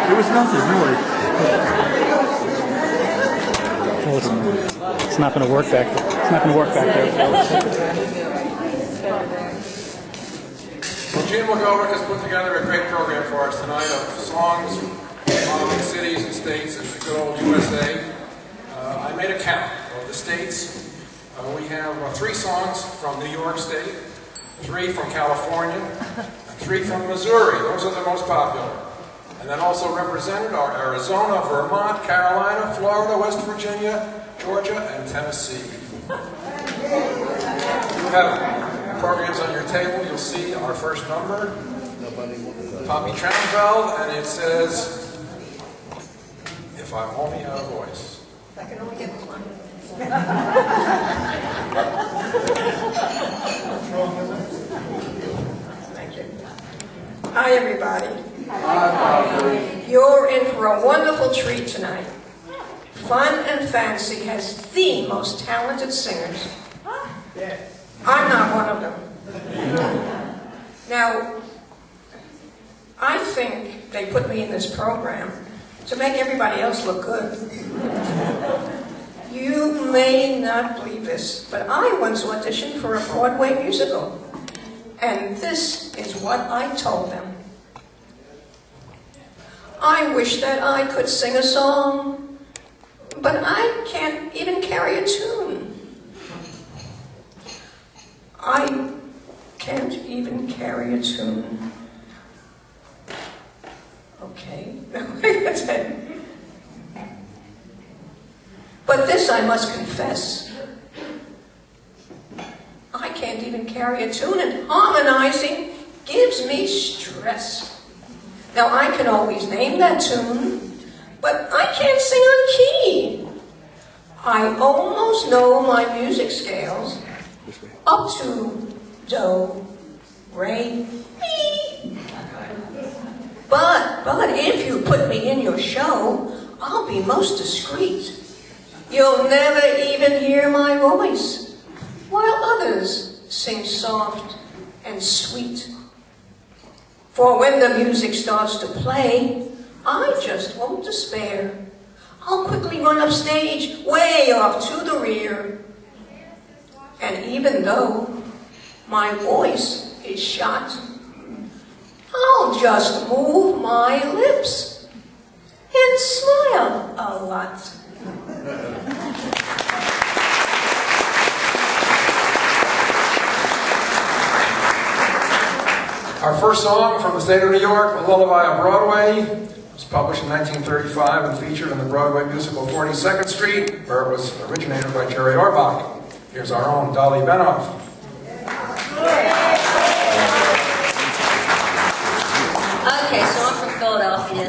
It was nothing, really. It's not going to work back there. It's not going to work back there. Well, Gene McGoldrick has put together a great program for us tonight of songs from cities and states in the good old USA. I made a count of the states. We have 3 songs from New York State, 3 from California, and 3 from Missouri. Those are the most popular. And then also represented are Arizona, Vermont, Carolina, Florida, West Virginia, Georgia, and Tennessee. You have programs on your table. You'll see our first number, Poppy Traumfeld, and it says, "If I Only Had a Voice." I can only get one. Thank you. Hi, everybody. Hi. You're in for a wonderful treat tonight. Fun and Fancy has the most talented singers. I'm not one of them. Now, I think they put me in this program to make everybody else look good. You may not believe this, but I once auditioned for a Broadway musical. And this is what I told them. I wish that I could sing a song, but I can't even carry a tune. I can't even carry a tune. Okay. But this I must confess. I can't even carry a tune, and harmonizing gives me stress. Now, I can always name that tune, but I can't sing on key. I almost know my music scales up to do, re, mi. But if you put me in your show, I'll be most discreet. You'll never even hear my voice, while others sing soft and sweet. For when the music starts to play, I just won't despair. I'll quickly run upstage, way off to the rear. And even though my voice is shot, I'll just move my lips and smile a lot. Our first song from the state of New York, Lullaby on Broadway, was published in 1935 and featured in the Broadway musical 42nd Street, where it was originated by Jerry Orbach. Here's our own Dolly Benoff. Okay, so I'm from Philadelphia.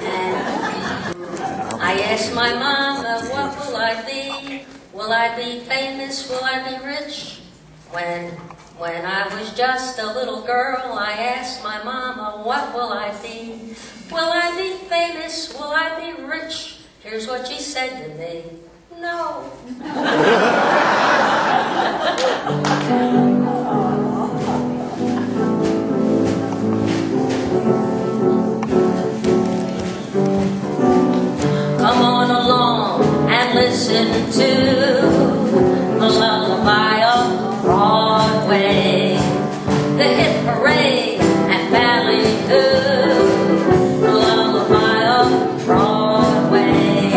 And I asked my mama, what will I be? Will I be famous? Will I be rich? When I was just a little girl, I asked my mama, what will I be? Will I be famous? Will I be rich? Here's what she said to me, no. Come on along and listen to the lullaby of Broadway, the hit parade and ballyhoo, the lullaby of Broadway,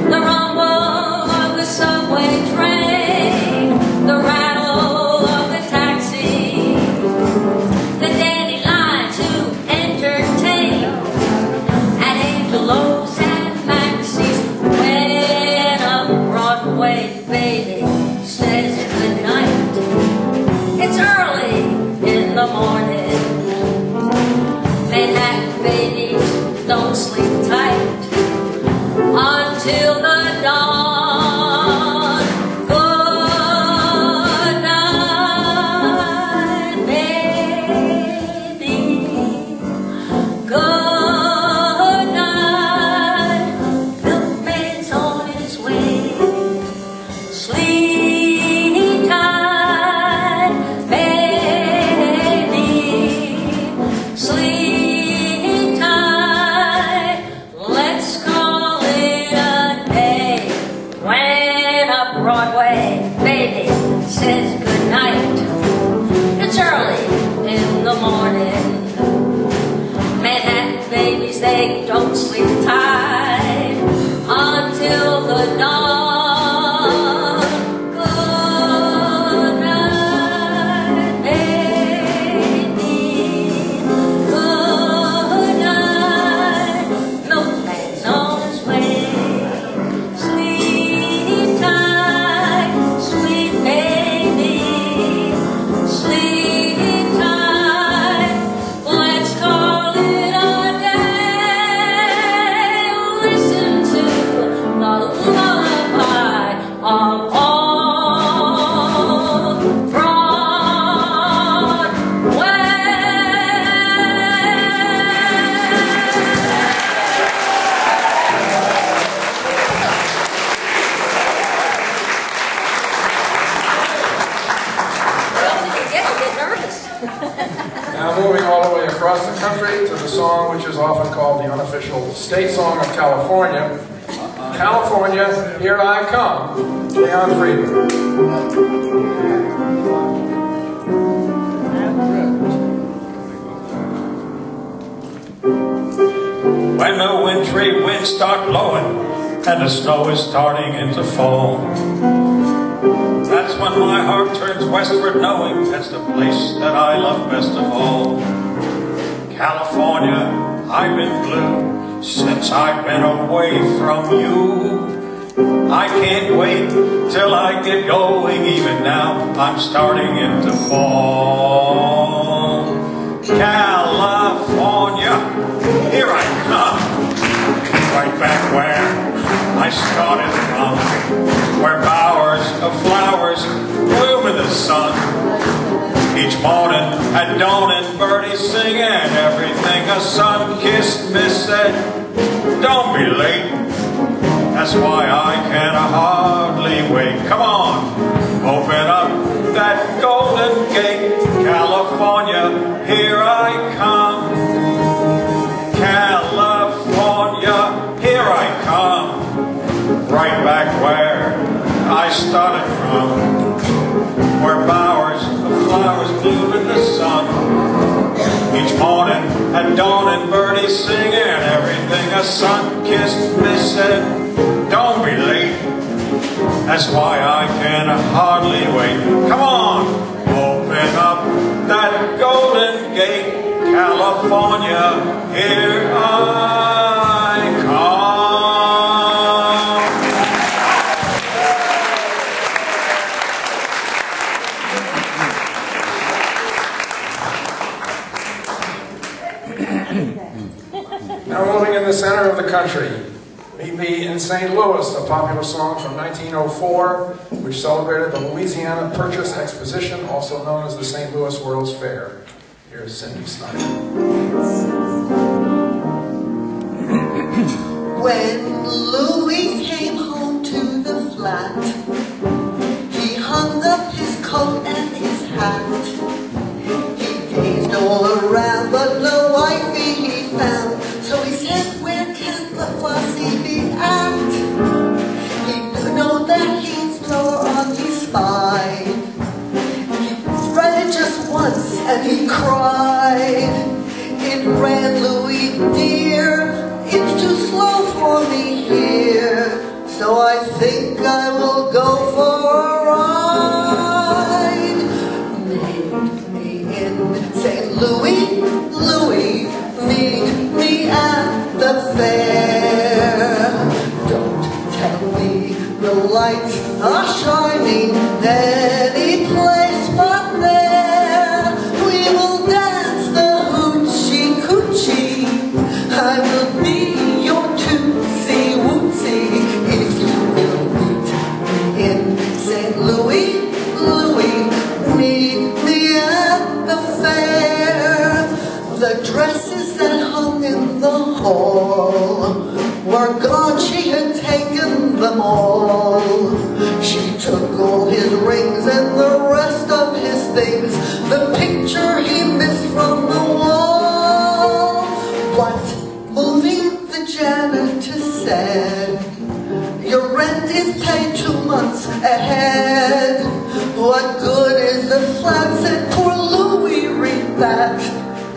the rumble of the subway train, the rattle of the taxi, the dandelions who entertain at Angelo's and Maxie's, when up Broadway. babe, don't sleep tight until the dawn. Good night, baby. Good night. Milkman's on his way. Sleep tight, sweet baby. Sleep tight. Let's call it a day. Listen to the lullaby of old Broadway. Well, you get nervous. Now moving all the way across the country to the song which is often called the unofficial state song of California. California, Here I Come, Leon Friedman. When the wintry winds start blowing and the snow is starting into fall, that's when my heart turns westward, knowing that's the place that I love best of all. California, I've been blue since I've been away from you. I can't wait till I get going, even now I'm starting into fall. California, here I come, right back where I started from, where bowers of flowers bloom in the sun. Each morning at dawn and birdies sing, and everything a sun-kissed miss said, don't be late. That's why I can hardly wait. Come on, open up that golden gate. California, here I come. California, here I come. Right back where I started from, where bowers of flowers bloom in the sun. Each morning at dawn and birdies sing, and everything a sun-kissed miss said, don't be late. That's why I can hardly wait. Come on, open up that golden gate. California, here I come. Now moving in the center of the country, meet me in St. Louis, a popular song from 1904, which celebrated the Louisiana Purchase Exposition, also known as the St. Louis World's Fair. Here's Cindy Snyder. When Louis came home to the flat, he hung up his coat and his hat. He gazed all around, but no wifey he found. So he said, where can the Flossie be at? He knew that he'd throw her on his spine. He read it just once and he cried. It ran, Louis dear, it's too slow for me here, so I think I will go for a ride. Meet me in St. Louis, Louis, meet me at the fair. Don't tell me the lights are shining any place but there. We will dance the hoochie coochie. I will be your tootsie wootsy if you will meet me in St. Louis, Louis, meet me at the fair. The dresses that hung in the hall were gone, she had taken them all. She took all his rings and the rest of his things, the picture he missed from the wall. But moving the janitor said, your rent is paid 2 months ahead. What good is the flat? Said poor Louis, read that.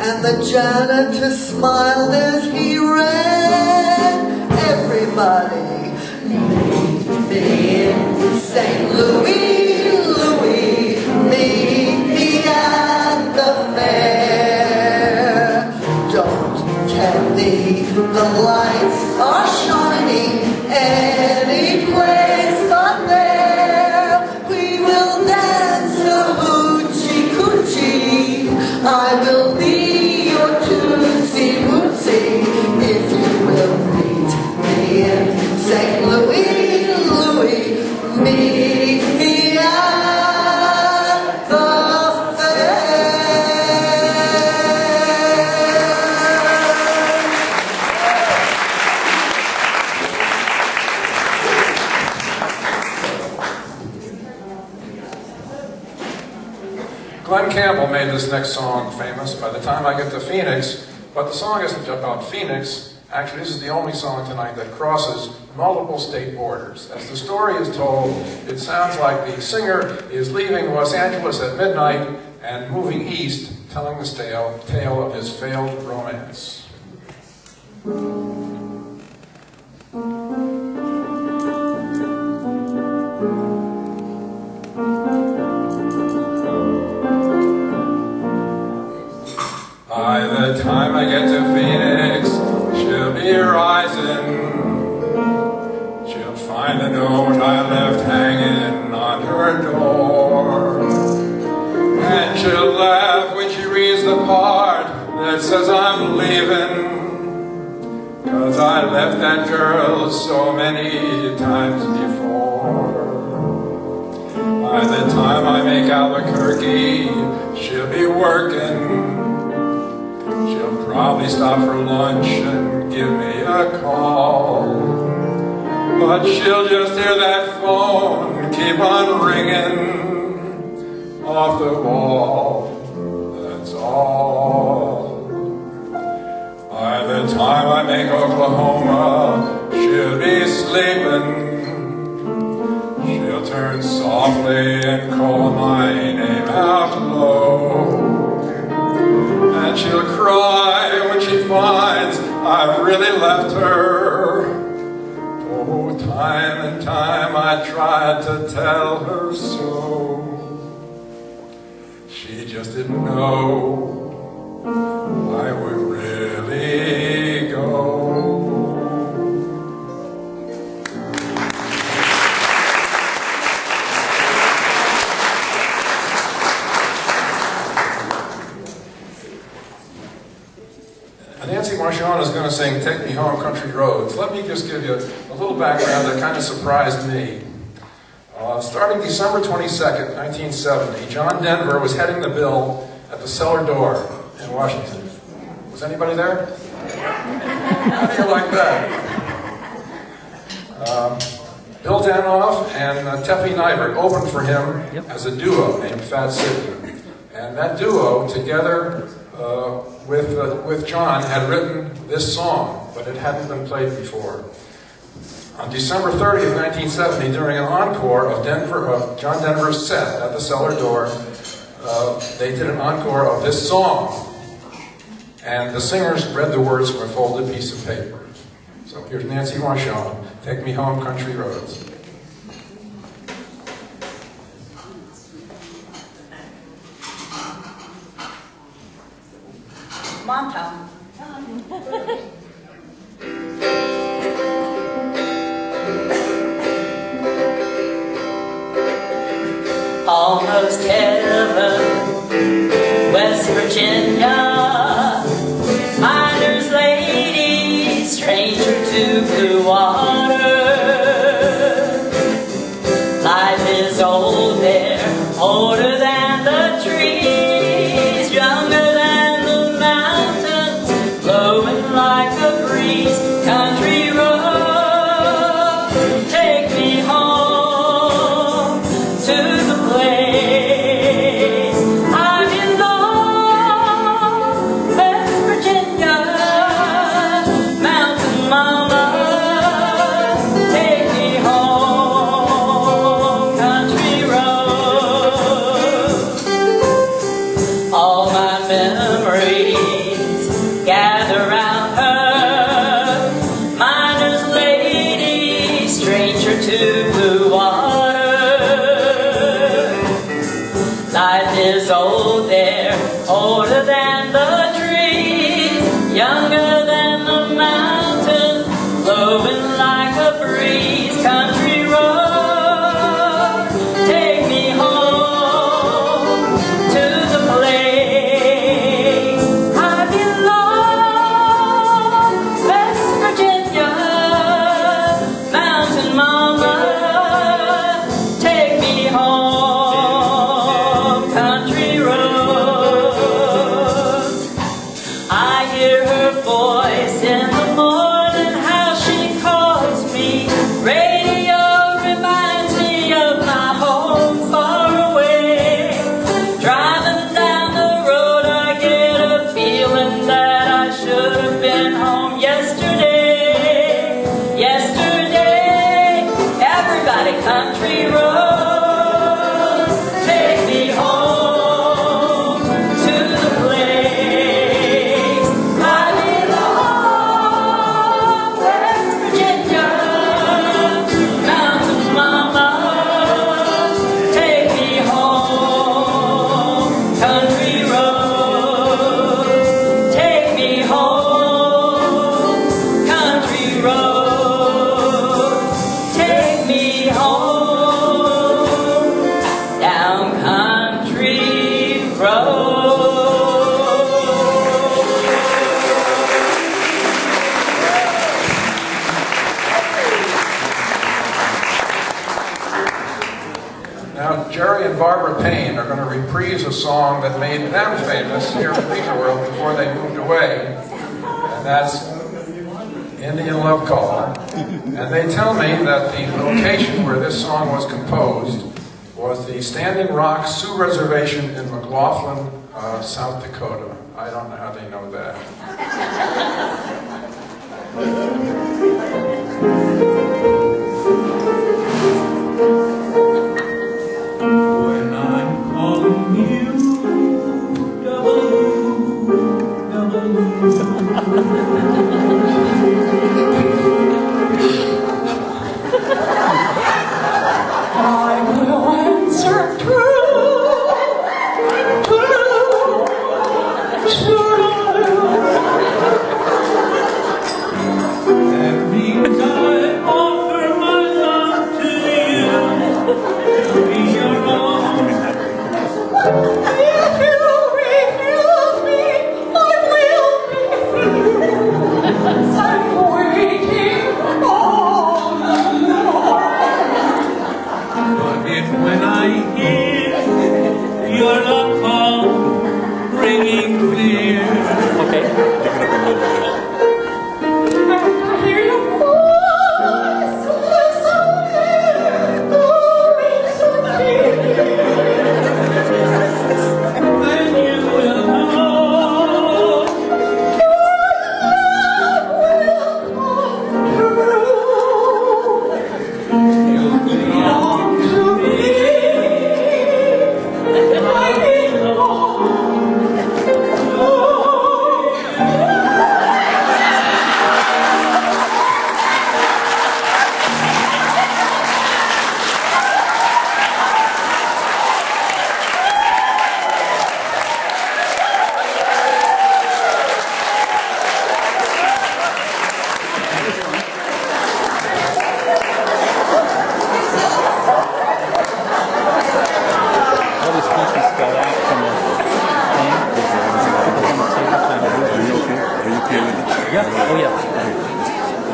And the the janitor smiled as he read, everybody meet me in St. Louis, Louis, meet me at the fair. Don't tell me the lights are shining any place but there. We will dance a hoochie coochie. I will be your tootsie wootsie if you will meet me in St. Louis, Louis, meet me at the fair. Glen Campbell made this next song famous by the time I get to Phoenix, but the song isn't about Phoenix. Actually, this is the only song tonight that crosses multiple state borders. As the story is told, it sounds like the singer is leaving Los Angeles at midnight and moving east, telling the tale of his failed romance. By the time I get to Phoenix, she'll be rising. She'll find the note I left hanging on her door. And she'll laugh when she reads the part that says I'm leaving. 'Cause I left that girl so many times before. By the time I make Albuquerque, she'll be working. She'll probably stop for lunch and give me a call. But she'll just hear that phone keep on ringing off the wall, that's all. By the time I make Oklahoma, she'll be sleeping. She'll turn softly and call my name out low. And she'll cry when she finds I've really left her. Oh, time and time I tried to tell her so. She just didn't know I would really go. Marciano is going to sing Take Me Home Country Roads. Let me just give you a little background that kind of surprised me. Starting December 22nd, 1970, John Denver was heading the bill at the cellar door in Washington. Was anybody there? How do you like that? Bill Benoff and Teffy Nivert opened for him as a duo named Fat City. And that duo, together with John, had written this song, but it hadn't been played before. On December 30th, 1970, during an encore of John Denver's set at the cellar door, they did an encore of this song. And the singers read the words from a folded piece of paper. So here's Nancy Marciano, Take Me Home Country Roads. Come on, Tom. Almost heaven, West Virginia, miner's lady, stranger to blue water. Life is old there, older than the trees, younger than the mountains, blowing like a breeze. Country road, take me home to the place I belong. younger than the mountain, blowing like a breeze. Country road, take me home to the place I belong, West Virginia, mountain mama, take me home, country road. I hear her voice in the morning, how she calls me. Radio reminds me of my home far away. Driving down the road, I get a feeling that I should have been home yesterday. Yesterday, everybody, country roads, take me home to the place I belong, West Virginia, mountain mama, take me home, country roads, take me home, country roads, take me home, down country road. Now, Jerry and Barbara Payne are going to reprise a song that made them famous here in the world before they moved away, and that's Indian Love Call. And they tell me that the location where this song was composed was the Standing Rock Sioux Reservation in McLaughlin, South Dakota. I don't know how they know that. When I'm calling you, I will answer true, true, true. that means I offer my love to you, to be your own. If you refuse me, I will refuse. I'm waiting all alone. But if when I hear your love call ringing clear, I hear your voice so clear, going so clear. then you will know you belong to me. I belong. All these pieces fell out from the thing. Are you okay with it? Yeah. Oh, yeah.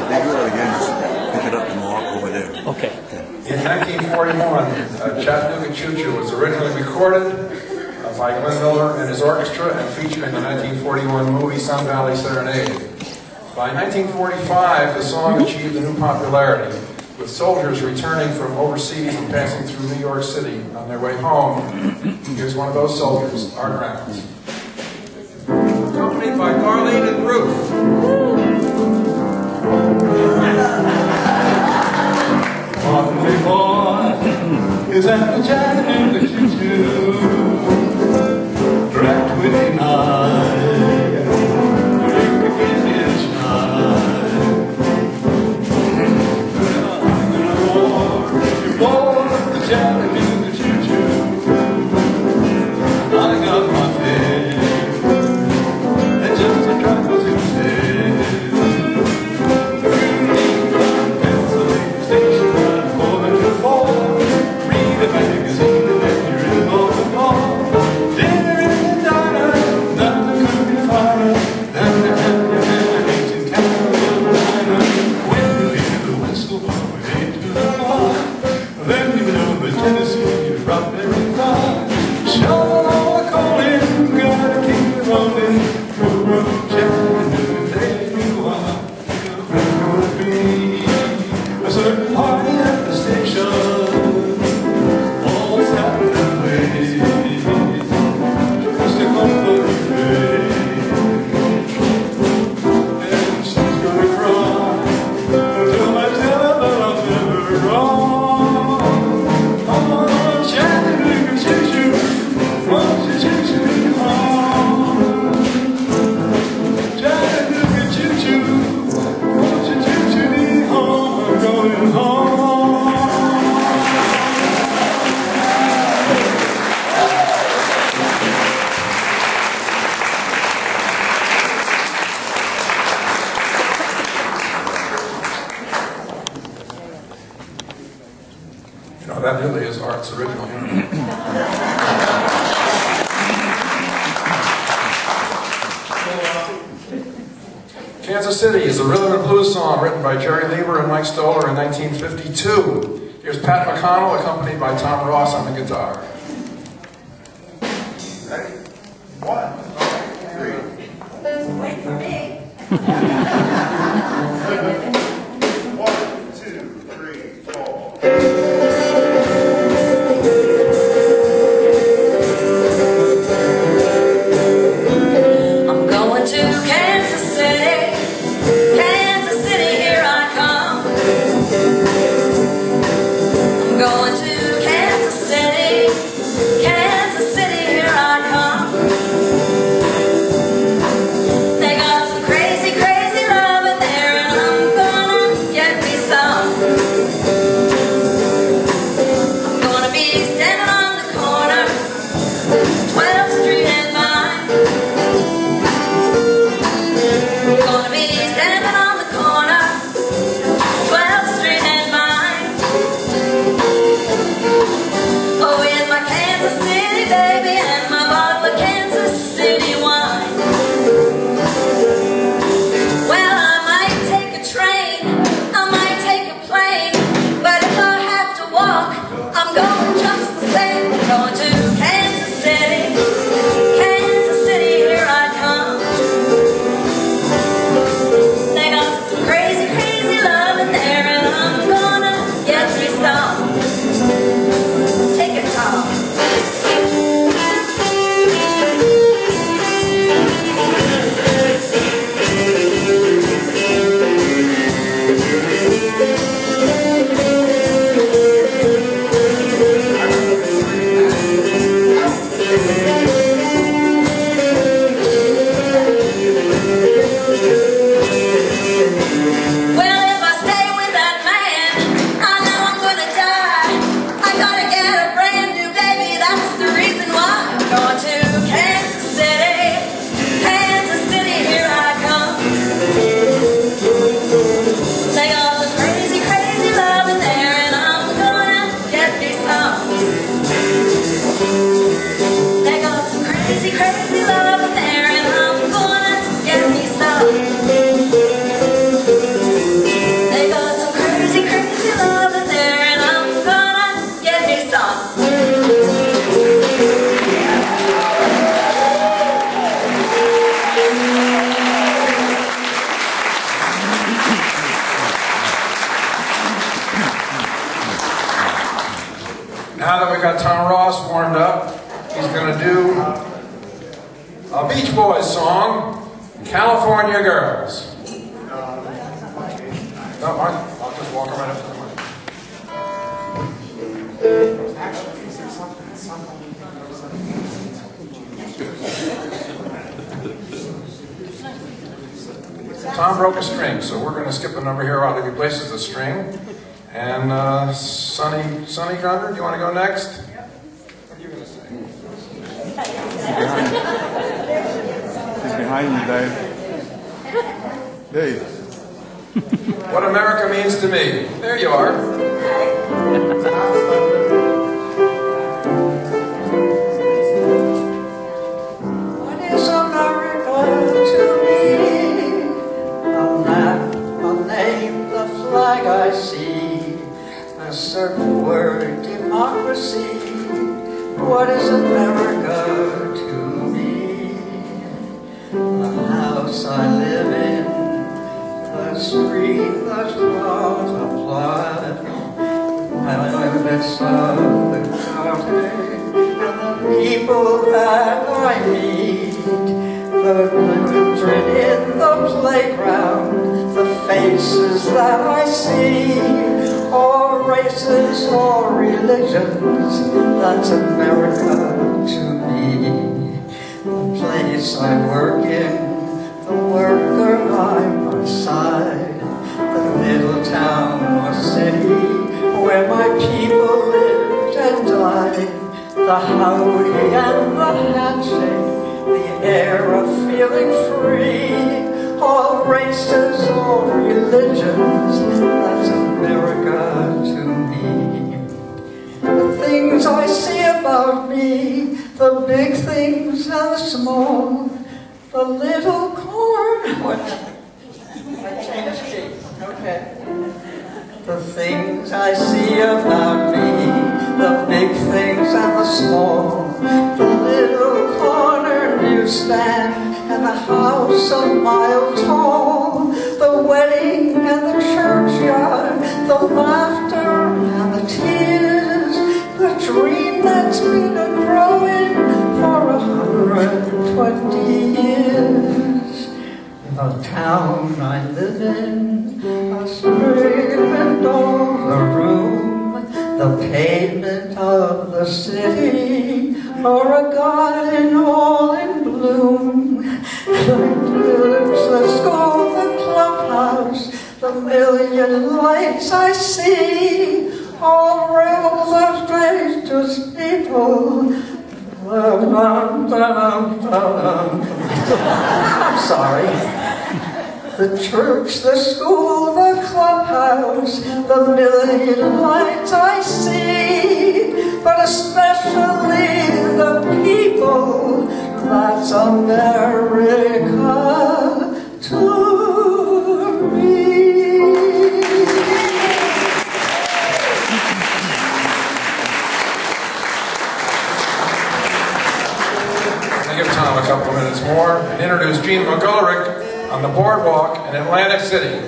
If they do it again, just pick it up and walk over there. Okay. In 1941, Chattanooga Choo Choo was originally recorded by Glen Miller and his orchestra and featured in the 1941 movie Sun Valley Serenade. By 1945, the song achieved a new popularity, with soldiers returning from overseas and passing through New York City on their way home. Here's one of those soldiers, Art Reynolds. Accompanied by Darlene and Ruth. Monday boy is at the Chattanooga Choo Choo, track 29, where you can get his shine. I'm gonna board the Chattanooga Choo Choo. I got my fare, and just a track was in that really is Art's original hymn. Kansas City is a rhythm and blues song written by Jerry Lieber and Mike Stoller in 1952. Here's Pat McConnell accompanied by Tom Ross on the guitar. Ready? 1, 2, 3. Wait for me. 1, 2, 3, 4. I'm going to Kansas City. Kansas City, here I come. I'm going to Kansas City. Kansas City, here I come. They got some crazy, crazy love in there, and I'm gonna get me some. I'm gonna be standing on the corner, 12th Street and Vine. I'm gonna be standing on the corner, 12th Street and Vine. Oh, in my Kansas City, baby, and my bottle of Kansas City wine. Well, I might take a train, I might take a plane, but if I have to walk, I'm going just the same. I'm going to Kansas City. Kansas City, here I come. They got some crazy, crazy love in there, and I'm gonna get me some. Take it, Tom. Well, if I stay with that man, I know I'm gonna die. I gotta get a brand new baby, that's the reason why. I'm going to Kansas City. Kansas City, here I come. They got some crazy, crazy love in there, and I'm gonna get me some. They got some crazy, crazy love in there, and I'm gonna get me some. They got some crazy, crazy love in there, and I'm gonna get me some. Now that we got Tom Ross warmed up, he's going to do a Beach Boys song, California Girls. No, I'll just walk right up to the mic. Tom broke a string, so we're going to skip a number here while he replaces the string. And Sonny Conner, do you want to go next? What are you going to say? He's behind you, Dave. Dave. What America Means to Me. There you are. What is America to me? A map, a name, the flag I see, a certain word, democracy. What is America to me? The house I live in, the street, the clouds applaud, elements of the county, and the people that I meet, the children in the playground, the faces that I see, all races, all religions, that's America to me. The place I work in, the worker by my side, the little town or city where my people lived and died, the howdy and the handshake, the air of feeling free, all races, all religions, that's America to me. about me, the big things and the small, the little corn. What happened? I changed key. Okay. The things I see about me, the big things and the small, the little corner newsstand and the house a mile tall, the wedding and the churchyard, the laughter and the tears, the dream that's been a-growing for 120 years. The town I live in, a spring all the room, the pavement of the city, or a garden all in bloom. The school, the clubhouse, the million lights I see, all revels of strangers people. I'm sorry. The church, the school, the clubhouse, the million lights I see, but especially the people, that's America to me. I'll give Tom a couple of minutes more and introduce Gene McGoldrick on the boardwalk in Atlantic City.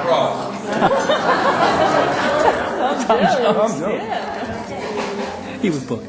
brought. Tom Jones. He was booked.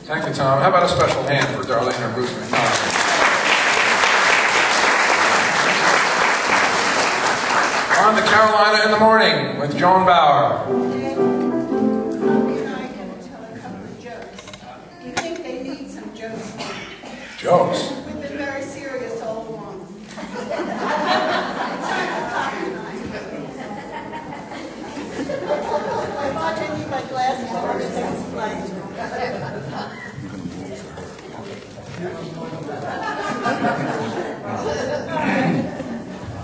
Thank you, Tom. How about a special hand for Darlene or Bruce McDonald? On to Carolina in the Morning with Joan Bauer. Jokes? We've been very serious all along. I thought I need my glasses and everything's explained.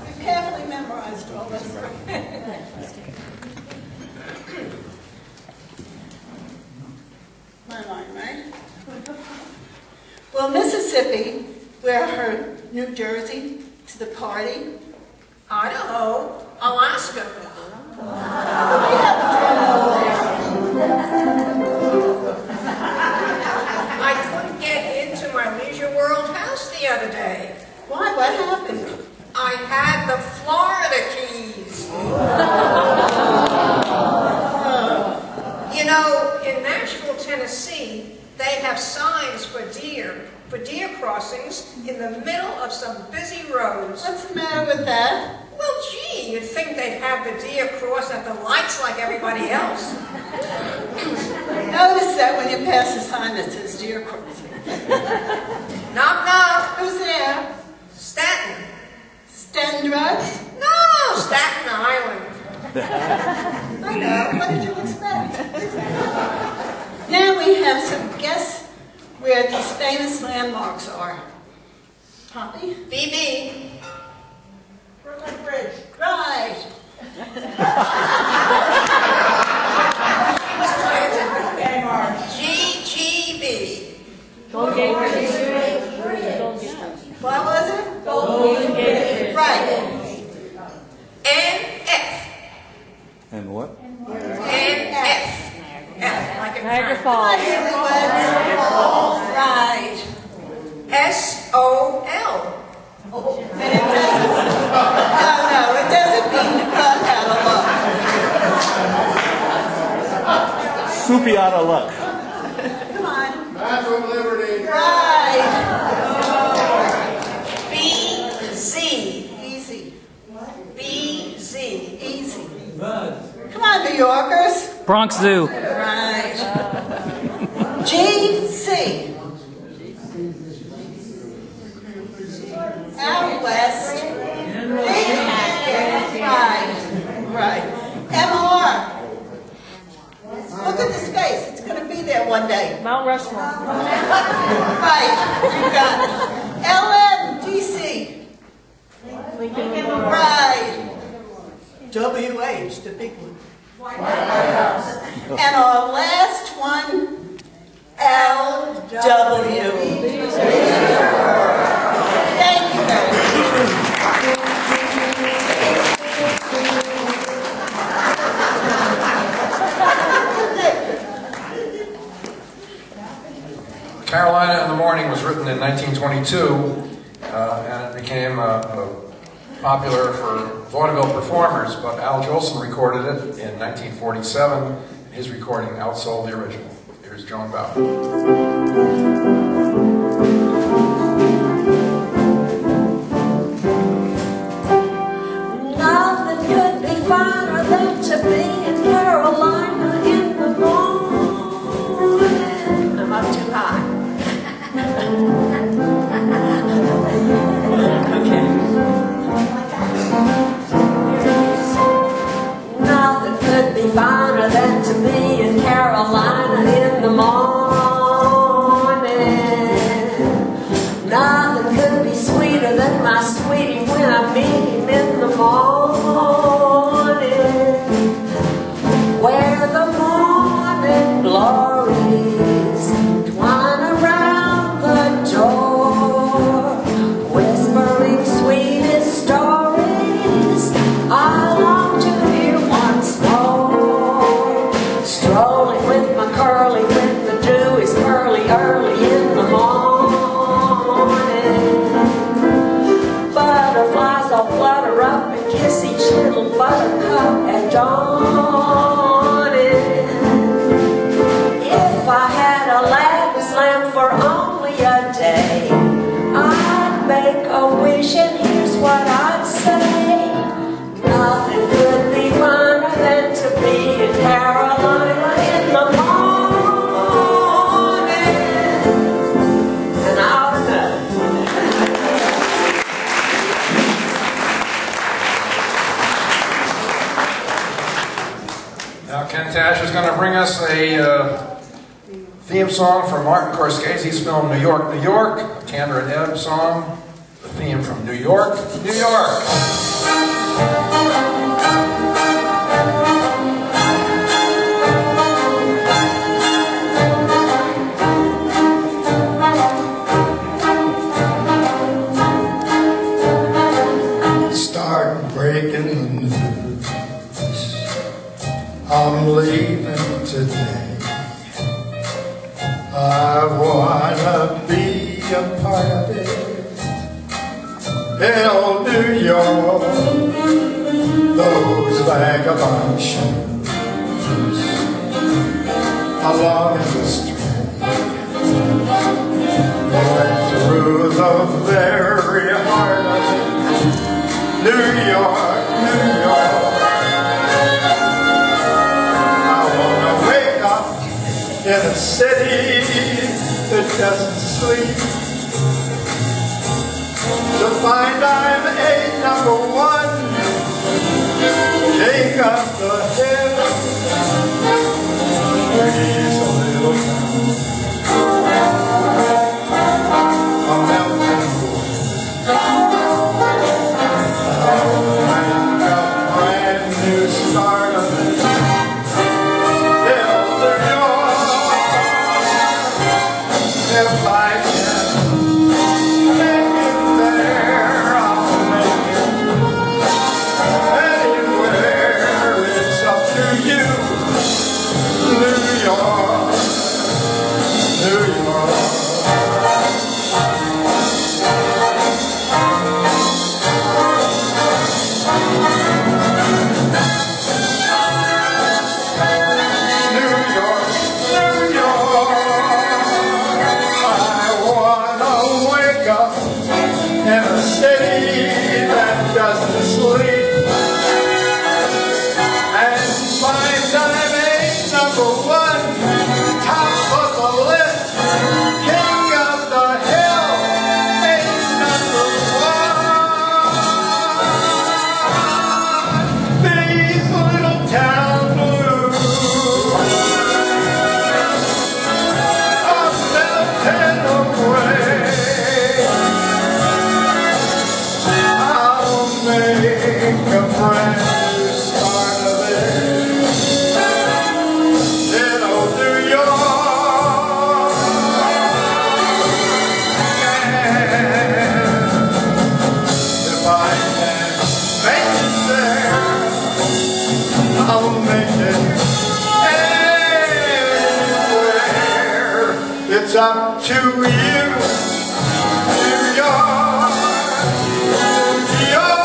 We've carefully memorized all this. My line, right? Well, Mississippi, where her New Jersey to the party? Idaho, Alaska. I couldn't get into my Leisure World house the other day. Why? What happened? I had the Florida keys. You know, in Nashville, Tennessee, they have signs for deer crossings in the middle of some busy roads. What's the matter with that? Well, gee, you'd think they'd have the deer cross at the lights like everybody else. Notice that when you pass a sign that says deer crossing. Knock, knock. Who's there? Staten. Stendrugs? No, Staten Island. I know. What did you expect? Now we have some guess where these famous landmarks are. Poppy? BB. Brooklyn Bridge. Right. GGB. Golden Gate Bridge. What was it? Golden Gate Bridge. Right. NF. And what? NF. F, like a Niagara crown. Falls. Right. SOL. And it doesn't, no, it doesn't mean the club had a look. Soupy out of luck. Come on. Bathroom Liberty. Right. BZ. Easy. BZ. Easy. Come on, New Yorkers. Bronx Zoo. Right. GC. Out west. Right. Right. MR. Look at the space. It's going to be there one day. Mount Rushmore. Right. You got it. LMDC. Lincoln Memorial. Right. WH, the big one. And our last one, LW. Thank you very much. Carolina in the Morning was written in 1922, and it became popular for vaudeville performers, but Al Jolson recorded it in 1947. His recording outsold the original. Here's Joan Bauer. Nothing could be finer than to be in Carolina in the morning. I'm up too high. Okay. Nothing could be finer than to be in Carolina in the morning. Nothing could be sweeter than my sweetie when I meet him in the morning. Where the morning glories twine around the door, whispering sweetest stories I long to hear once more. Strolling with my curly when the dew is pearly early in the morning. Butterflies all flutter up and kiss each little buttercup at dawning. If I had a Aladdin's lamp for only a day, I'd make a wish and here's what I'd say. Nothing could be finer than to be in Carolina in the morning. And I ought to know. Now Ken Tash is going to bring us a theme song from Martin Scorsese's film New York, New York, a Cantor and Ebb song, the theme from New York, New York. leaving today. I wanna be a part of it. Hell, New York, those vagabond shoes along in the street. Through the very heart of it, New York, New York. I wanna wake up in a city that doesn't sleep, to find I'm #1, king of the hill. Please, a little town, a melting pot. I'll make a brand new start of it. Till New York, if I can make it there, I'll make it anywhere. It's up to you, New York, New York. It's up to you, New York, New York.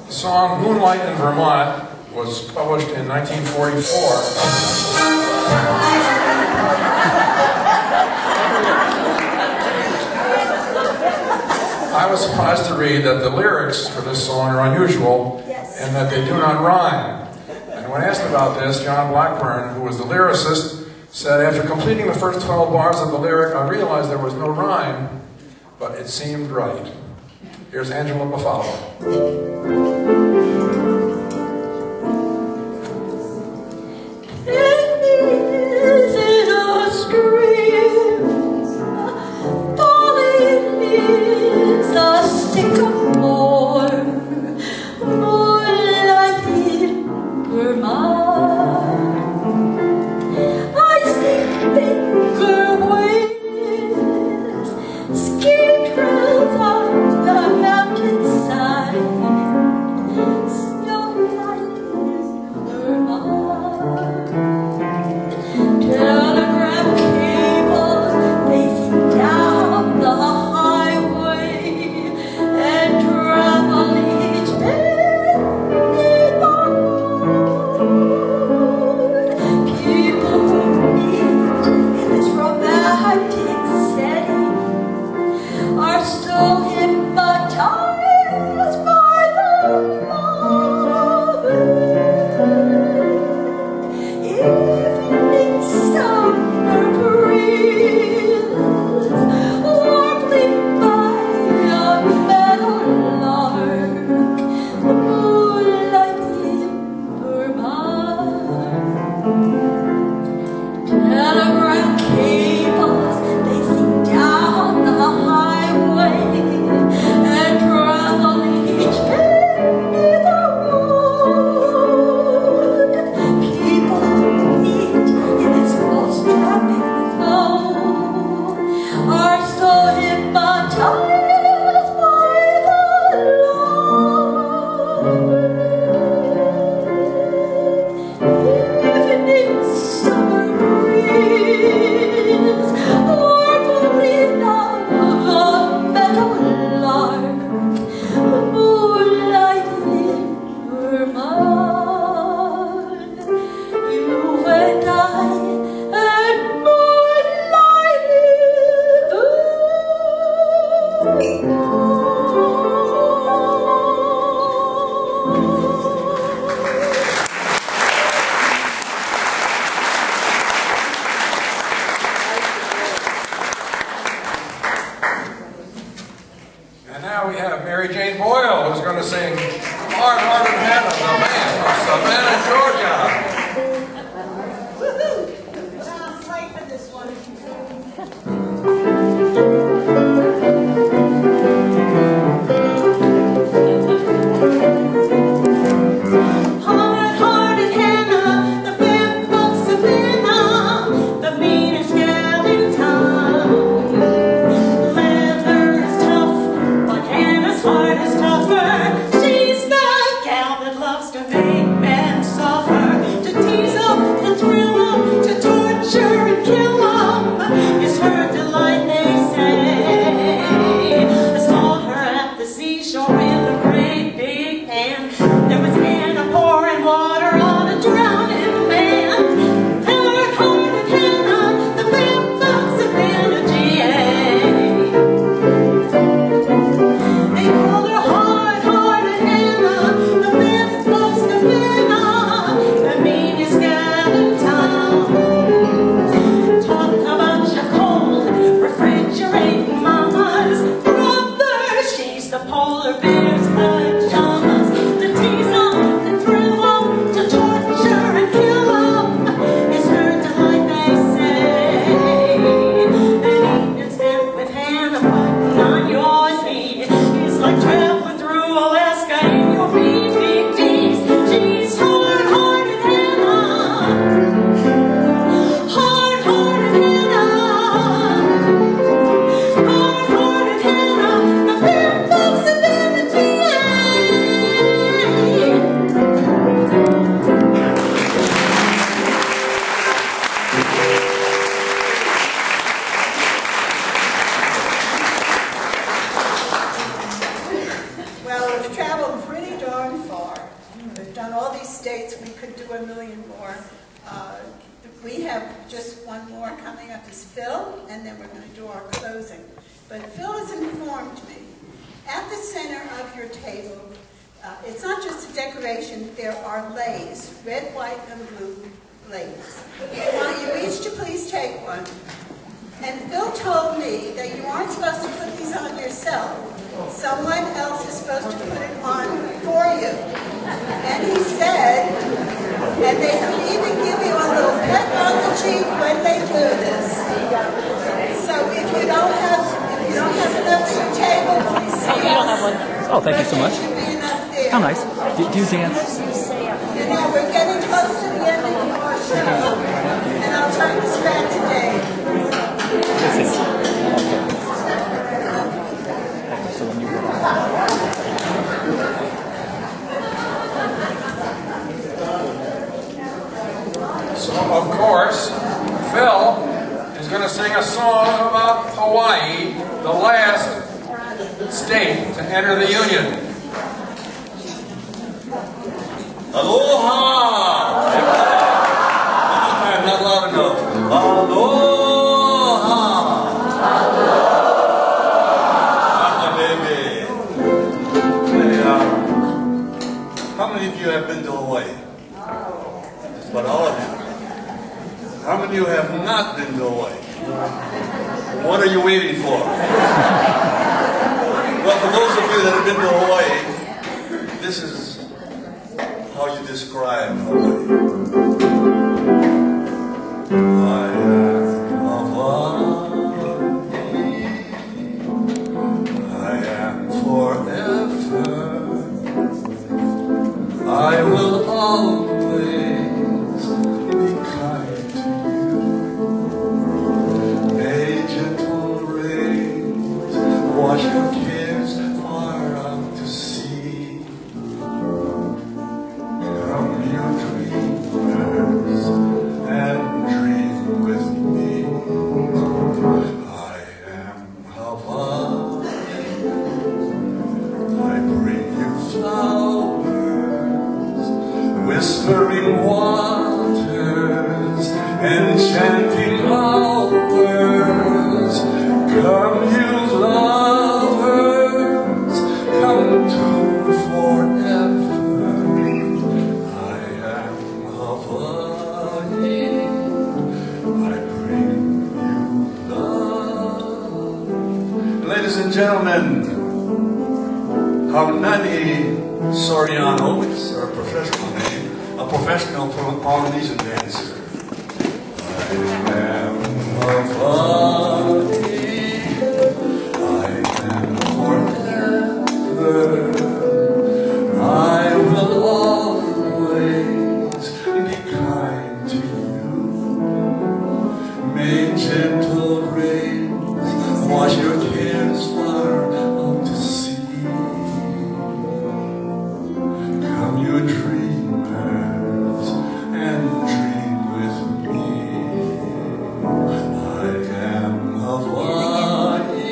The song Moonlight in Vermont was published in 1944. I was surprised to read that the lyrics for this song are unusual and that they do not rhyme. And when asked about this, John Blackburn, who was the lyricist, said, after completing the first 12 bars of the lyric, I realized there was no rhyme, but it seemed right. Here's Angela Buffalo. Ski trails on the mountainside. Georgia. I'll play for this one. Hard-hearted Hannah, the big folks of Benoff, the meanest gal in town. Leather's tough, but Hannah's heart is tougher. She's the gal that loves to make men suffer, to tease them, to thrill them, to torture and kill them. It's her delight, they say. I saw her at the seashore with a great big pan. There was Hannah pouring water on a drowning man. Hard-hearted Hannah, the big folks of Energy. They called her hard-hearted Hannah, the big folks of Benoff, the meanest gal in town. Talk about your cold, refrigerating mama's brother. She's the polar bear's pajamas, to tease them, to thrill them, to torture and kill them. It's her delight, they say. An evening spent with Hannah, putting on your sleeve, it's like traveling through Alaska in your BBDs. She's hard-hearted Hannah, hard-hearted Hannah, hard-hearted Hannah, the big folks of Energy. Well, we've traveled pretty darn far. We've done all these states. We could do a million more. We have just one more coming up is Phil, and then we're going to do our closing. But Phil has informed me, at the center of your table, it's not just a decoration, there are lays, red, white, and blue lays. I want you each to please take one. And Phil told me that you aren't supposed to put these on yourself. Someone else is supposed to put it on for you. And he said, and they can even give you a little peck on the cheek when they do this. So if you don't have enough at your table, please see us. Oh, thank you so much. There should be enough there. How nice. Do you dance? You know, we're getting close to the end of our show. And I'll turn this back to Dave. This is. Okay. So when you go So, of course, Phil is going to sing a song about Hawaii, the last state to enter the Union. Aloha! I'm not loud enough. Aloha! Aloha, baby. Hey, how many of you have been to Hawaii? Just about all of you. How many of you have not been to Hawaii? What are you waiting for? Well, for those of you that have been to Hawaii, this is how you describe Hawaii. I am Hawaii. I am forever. I will always be kind to you. May gentle rains wash your cares far out to sea. Come, you dreamers, and dream with me. I am Hawaii. I bring you flowers, whispering waters, enchanting hours. Come, you lovers, come to forever. I am Hawaii. I bring you love. Ladies and gentlemen, Haunani Soriano, it's our professional name, a professional professional Polynesian dancer. I am a body, I am forever. I will always be kind to you. May gentle rains wash your cares far out to sea. Come, you dreamers, and dream with me. I am Hawaii.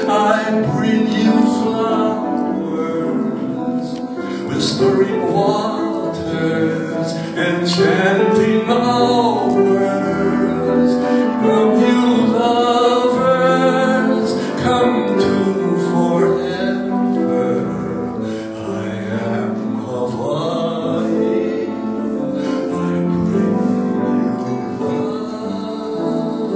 I bring you flowers, whispering waters, enchanting hours. Come, you lovers, come to forever. I am Hawaii. I bring you love.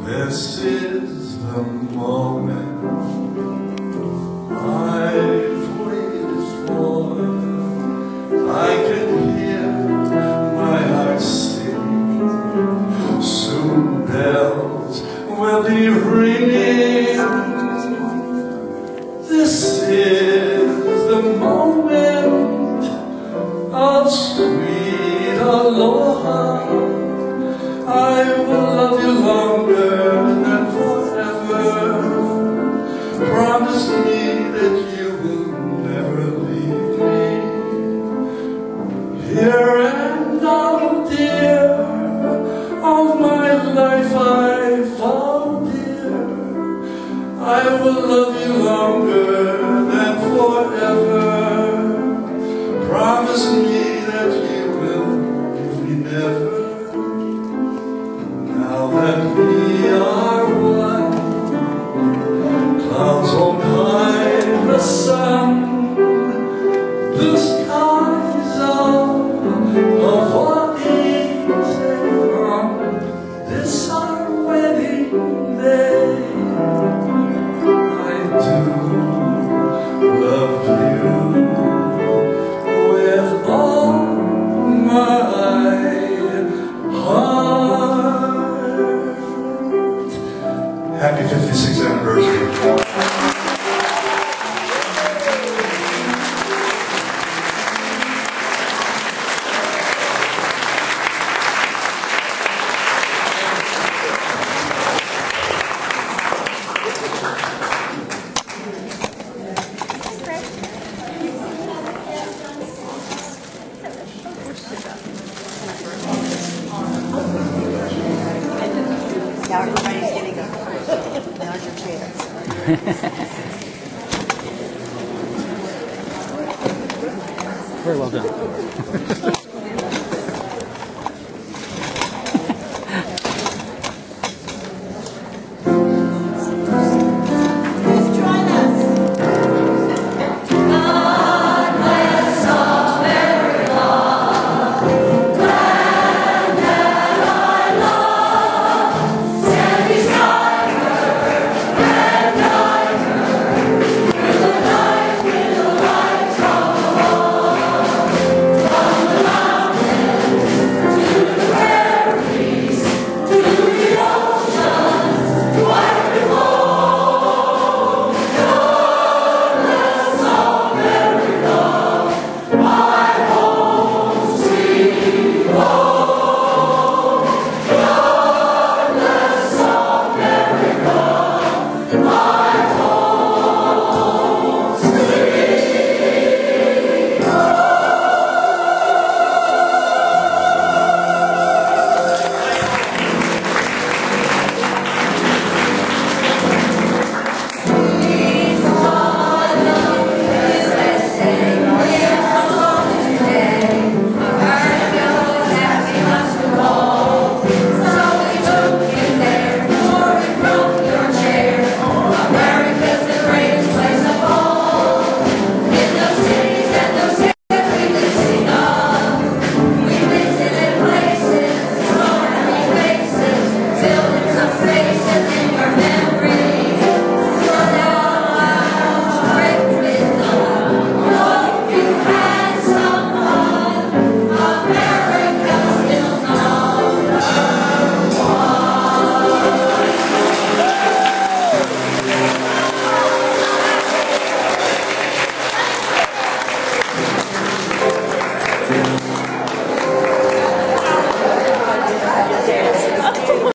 This is the moment I've waited for. I can hear my heart sing. Soon bells will be ringing. This is the moment of sweet aloha. I will love you longer than forever. Promise me that you will never leave me. Here and now, dear, all my life I found dear. I will love you longer than forever. Promise me that you will leave me never. Now that we are one, clouds on high, the sun, blue skies of Hawaii. This our wedding day. I do love you with all my heart. Happy 56th anniversary. Now everybody's getting up. Now's your chance. Very well done.